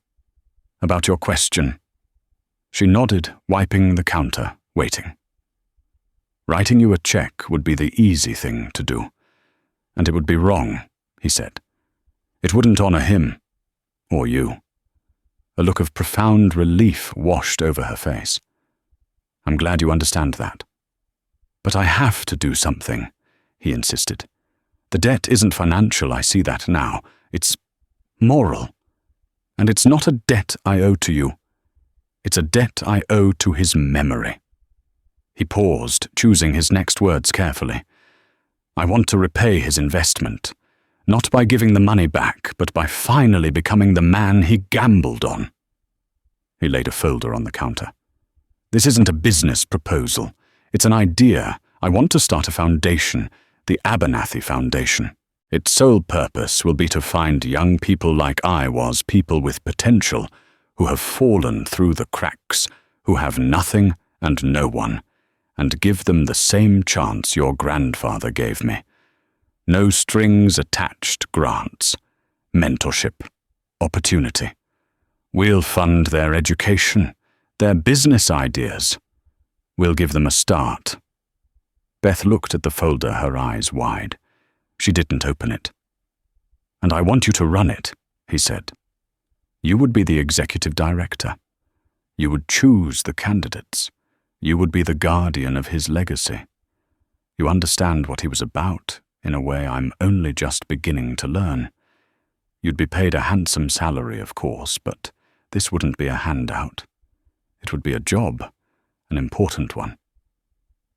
"about your question." She nodded, wiping the counter, waiting. Writing you a check would be the easy thing to do. And it would be wrong, he said. It wouldn't honor him, or you. A look of profound relief washed over her face. I'm glad you understand that. But I have to do something, he insisted. The debt isn't financial, I see that now. It's moral. And it's not a debt I owe to you. It's a debt I owe to his memory. He paused, choosing his next words carefully. I want to repay his investment, not by giving the money back, but by finally becoming the man he gambled on. He laid a folder on the counter. This isn't a business proposal. It's an idea. I want to start a foundation, the Abernathy Foundation. Its sole purpose will be to find young people like I was, people with potential, who have fallen through the cracks, who have nothing and no one, and give them the same chance your grandfather gave me. No strings attached grants, mentorship, opportunity. We'll fund their education, their business ideas. We'll give them a start. Beth looked at the folder, her eyes wide. She didn't open it. And I want you to run it, he said. You would be the executive director. You would choose the candidates. You would be the guardian of his legacy. You understand what he was about, in a way I'm only just beginning to learn. You'd be paid a handsome salary, of course, but this wouldn't be a handout. It would be a job, an important one.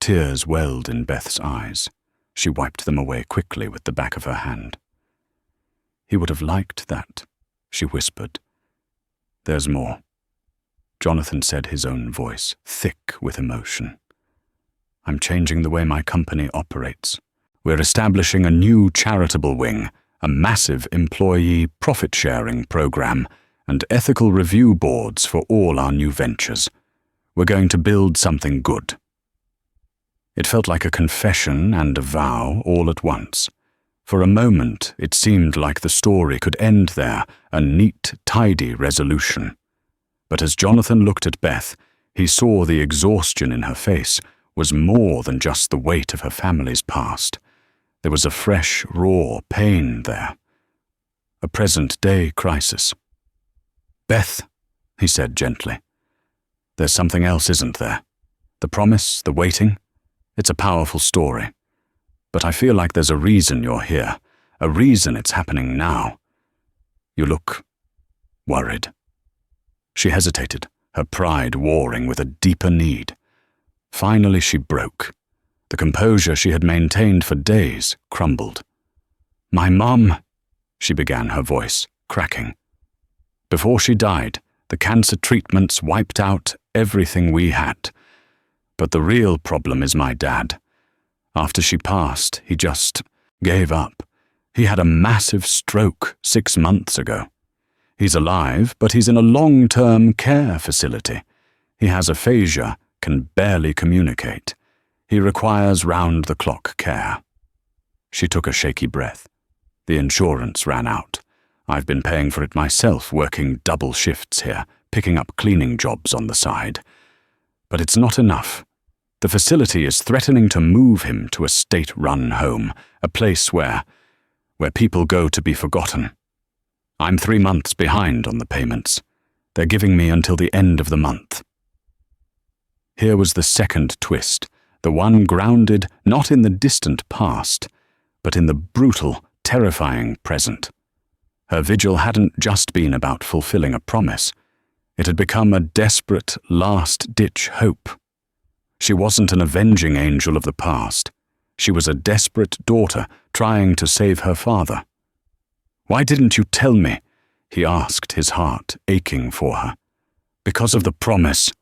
Tears welled in Beth's eyes. She wiped them away quickly with the back of her hand. He would have liked that, she whispered. There's more. Jonathan said, his own voice thick with emotion. I'm changing the way my company operates. We're establishing a new charitable wing, a massive employee profit-sharing program, and ethical review boards for all our new ventures. We're going to build something good. It felt like a confession and a vow all at once. For a moment, it seemed like the story could end there, a neat, tidy resolution. But as Jonathan looked at Beth, he saw the exhaustion in her face was more than just the weight of her family's past. There was a fresh, raw pain there. A present-day crisis. Beth, he said gently, there's something else, isn't there? The promise, the waiting. It's a powerful story. But I feel like there's a reason you're here, a reason it's happening now. You look worried. She hesitated, her pride warring with a deeper need. Finally she broke. The composure she had maintained for days crumbled. My mum, she began, her voice cracking. Before she died, the cancer treatments wiped out everything we had. But the real problem is my dad. After she passed, he just gave up. He had a massive stroke 6 months ago. He's alive, but he's in a long-term care facility. He has aphasia, can barely communicate. He requires round-the-clock care. She took a shaky breath. The insurance ran out. I've been paying for it myself, working double shifts here, picking up cleaning jobs on the side. But it's not enough. The facility is threatening to move him to a state-run home, a place where people go to be forgotten. I'm 3 months behind on the payments. They're giving me until the end of the month. Here was the second twist, the one grounded not in the distant past, but in the brutal, terrifying present. Her vigil hadn't just been about fulfilling a promise. It had become a desperate, last-ditch hope. She wasn't an avenging angel of the past. She was a desperate daughter trying to save her father. Why didn't you tell me? He asked, his heart aching for her. Because of the promise.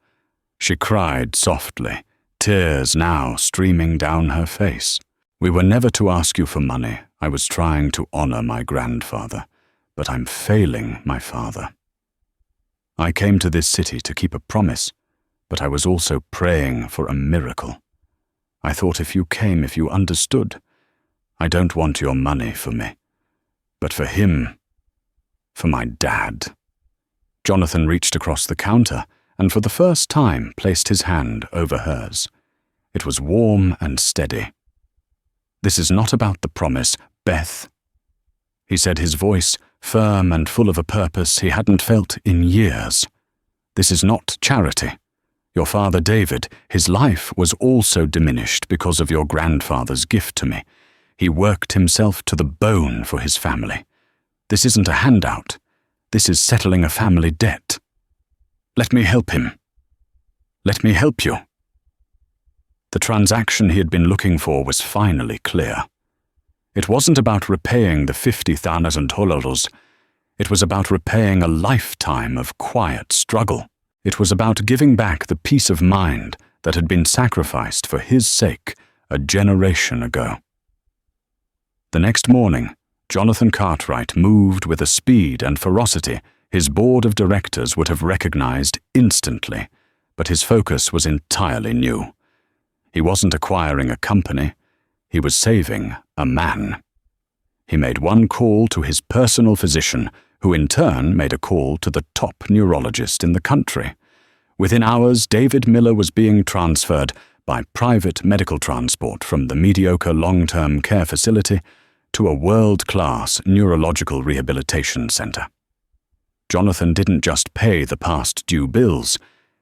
She cried softly, tears now streaming down her face. We were never to ask you for money. I was trying to honor my grandfather, but I'm failing my father. I came to this city to keep a promise, but I was also praying for a miracle. I thought if you came, if you understood, I don't want your money for me, but for him, for my dad. Jonathan reached across the counter and for the first time placed his hand over hers. It was warm and steady. "This is not about the promise, Beth," he said, his voice firm and full of a purpose he hadn't felt in years. "This is not charity. Your father David, his life was also diminished because of your grandfather's gift to me. He worked himself to the bone for his family. This isn't a handout. This is settling a family debt. Let me help him. Let me help you." The transaction he had been looking for was finally clear. It wasn't about repaying the $50,000. It was about repaying a lifetime of quiet struggle. It was about giving back the peace of mind that had been sacrificed for his sake a generation ago. The next morning, Jonathan Cartwright moved with a speed and ferocity his board of directors would have recognized instantly, but his focus was entirely new. He wasn't acquiring a company, he was saving a man. He made one call to his personal physician, who in turn made a call to the top neurologist in the country. Within hours, David Miller was being transferred by private medical transport from the mediocre long-term care facility to a world-class neurological rehabilitation center. Jonathan didn't just pay the past due bills,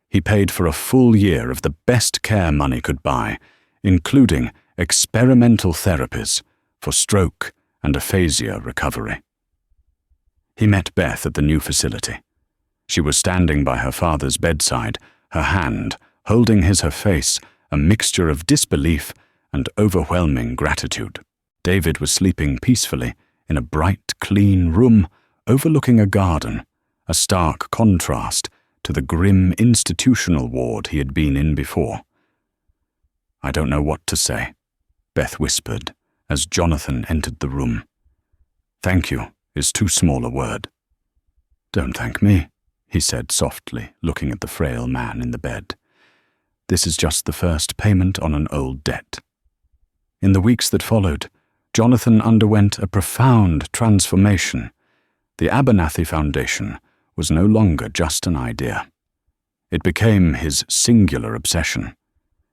he paid for a full year of the best care money could buy, including experimental therapies for stroke and aphasia recovery. He met Beth at the new facility. She was standing by her father's bedside, her hand holding her face, a mixture of disbelief and overwhelming gratitude. David was sleeping peacefully in a bright, clean room overlooking a garden, a stark contrast to the grim institutional ward he had been in before. "I don't know what to say," Beth whispered as Jonathan entered the room. "Thank you is too small a word." "Don't thank me," he said softly, looking at the frail man in the bed. "This is just the first payment on an old debt." In the weeks that followed, Jonathan underwent a profound transformation. The Abernathy Foundation was no longer just an idea. It became his singular obsession.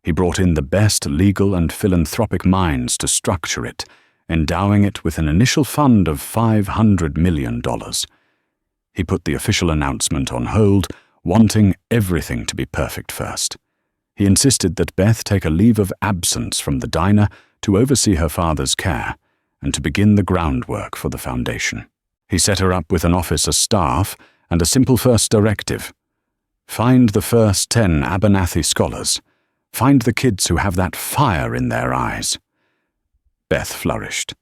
He brought in the best legal and philanthropic minds to structure it, endowing it with an initial fund of $500 million. He put the official announcement on hold, wanting everything to be perfect first. He insisted that Beth take a leave of absence from the diner to oversee her father's care and to begin the groundwork for the foundation. He set her up with an office, a staff, and a simple first directive. Find the first 10 Abernathy scholars. Find the kids who have that fire in their eyes. Beth flourished.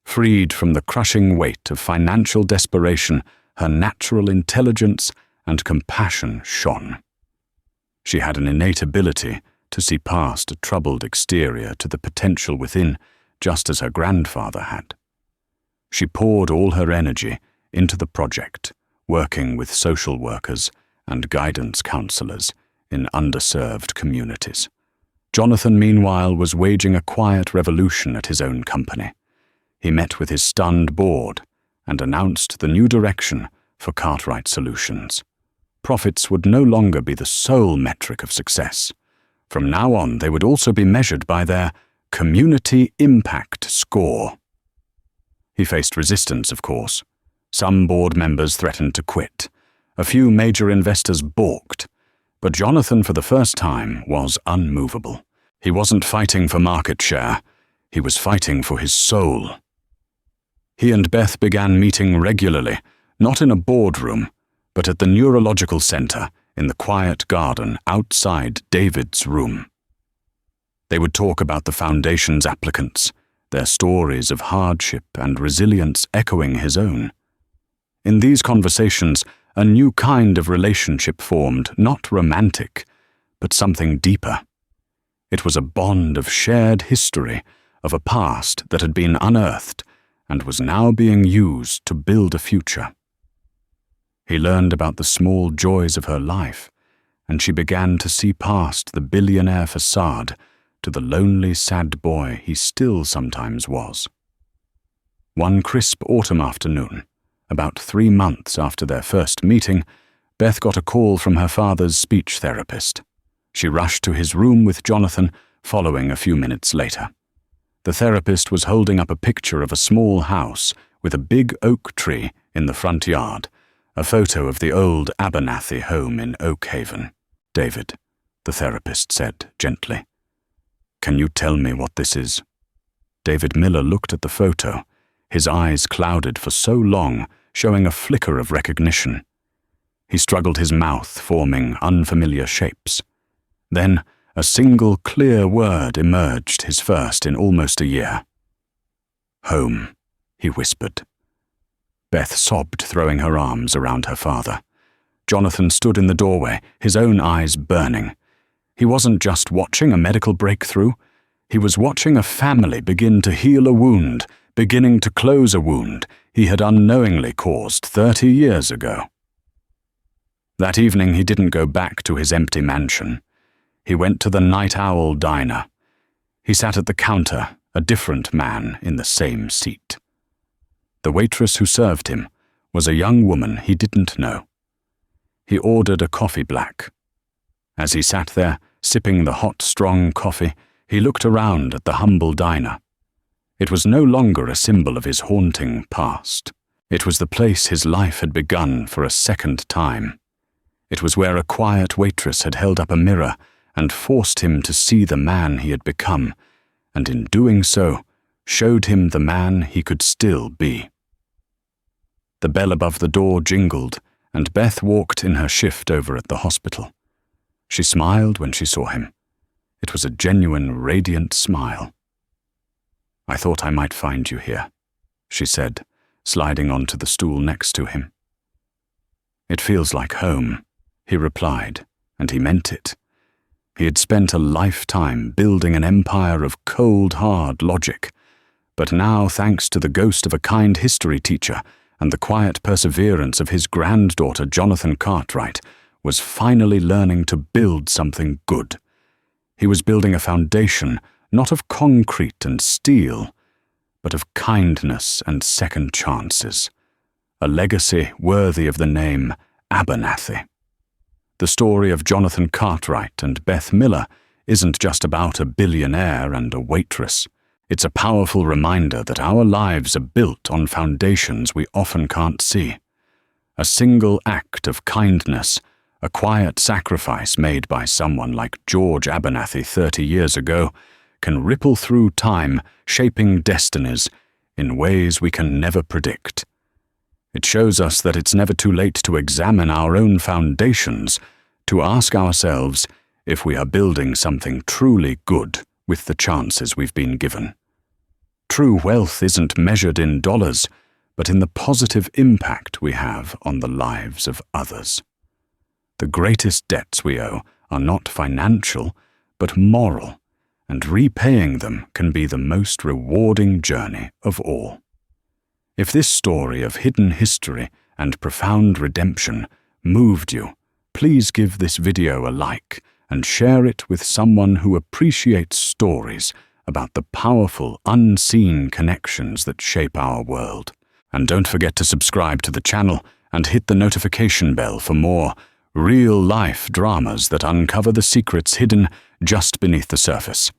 Freed from the crushing weight of financial desperation, her natural intelligence and compassion shone. She had an innate ability to see past a troubled exterior to the potential within, just as her grandfather had. She poured all her energy into the project, working with social workers and guidance counselors in underserved communities. Jonathan, meanwhile, was waging a quiet revolution at his own company. He met with his stunned board and announced the new direction for Cartwright Solutions. Profits would no longer be the sole metric of success. From now on, they would also be measured by their Community Impact Score. He faced resistance, of course. Some board members threatened to quit. A few major investors balked. But Jonathan, for the first time, was unmovable. He wasn't fighting for market share. He was fighting for his soul. He and Beth began meeting regularly, not in a boardroom, but at the neurological center in the quiet garden outside David's room. They would talk about the foundation's applicants, their stories of hardship and resilience echoing his own. In these conversations, a new kind of relationship formed, not romantic, but something deeper. It was a bond of shared history, of a past that had been unearthed and was now being used to build a future. He learned about the small joys of her life, and she began to see past the billionaire facade to the lonely, sad boy he still sometimes was. One crisp autumn afternoon, about 3 months after their first meeting, Beth got a call from her father's speech therapist. She rushed to his room with Jonathan, following a few minutes later. The therapist was holding up a picture of a small house with a big oak tree in the front yard, a photo of the old Abernathy home in Oakhaven. "David," the therapist said gently, "can you tell me what this is?" David Miller looked at the photo, his eyes clouded for so long, showing a flicker of recognition. He struggled his mouth, forming unfamiliar shapes. Then a single clear word emerged, his first in almost a year. "Home," he whispered. Beth sobbed, throwing her arms around her father. Jonathan stood in the doorway, his own eyes burning. He wasn't just watching a medical breakthrough. He was watching a family begin to heal a wound, beginning to close a wound he had unknowingly caused 30 years ago. That evening he didn't go back to his empty mansion. He went to the Night Owl Diner. He sat at the counter, a different man in the same seat. The waitress who served him was a young woman he didn't know. He ordered a coffee black. As he sat there, sipping the hot, strong coffee, he looked around at the humble diner. It was no longer a symbol of his haunting past. It was the place his life had begun for a second time. It was where a quiet waitress had held up a mirror and forced him to see the man he had become, and in doing so, showed him the man he could still be. The bell above the door jingled, and Beth walked in her shift over at the hospital. She smiled when she saw him. It was a genuine, radiant smile. "I thought I might find you here," she said, sliding onto the stool next to him. "It feels like home," he replied, and he meant it. He had spent a lifetime building an empire of cold, hard logic, but now, thanks to the ghost of a kind history teacher and the quiet perseverance of his granddaughter Jonathan Cartwright, was finally learning to build something good. He was building a foundation not of concrete and steel, but of kindness and second chances, a legacy worthy of the name Abernathy. The story of Jonathan Cartwright and Beth Miller isn't just about a billionaire and a waitress. It's a powerful reminder that our lives are built on foundations we often can't see. A single act of kindness, a quiet sacrifice made by someone like George Abernathy 30 years ago, can ripple through time, shaping destinies in ways we can never predict. It shows us that it's never too late to examine our own foundations, to ask ourselves if we are building something truly good with the chances we've been given. True wealth isn't measured in dollars, but in the positive impact we have on the lives of others. The greatest debts we owe are not financial, but moral, and repaying them can be the most rewarding journey of all. If this story of hidden history and profound redemption moved you, please give this video a like and share it with someone who appreciates stories about the powerful, unseen connections that shape our world. And don't forget to subscribe to the channel and hit the notification bell for more real-life dramas that uncover the secrets hidden just beneath the surface.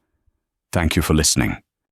Thank you for listening.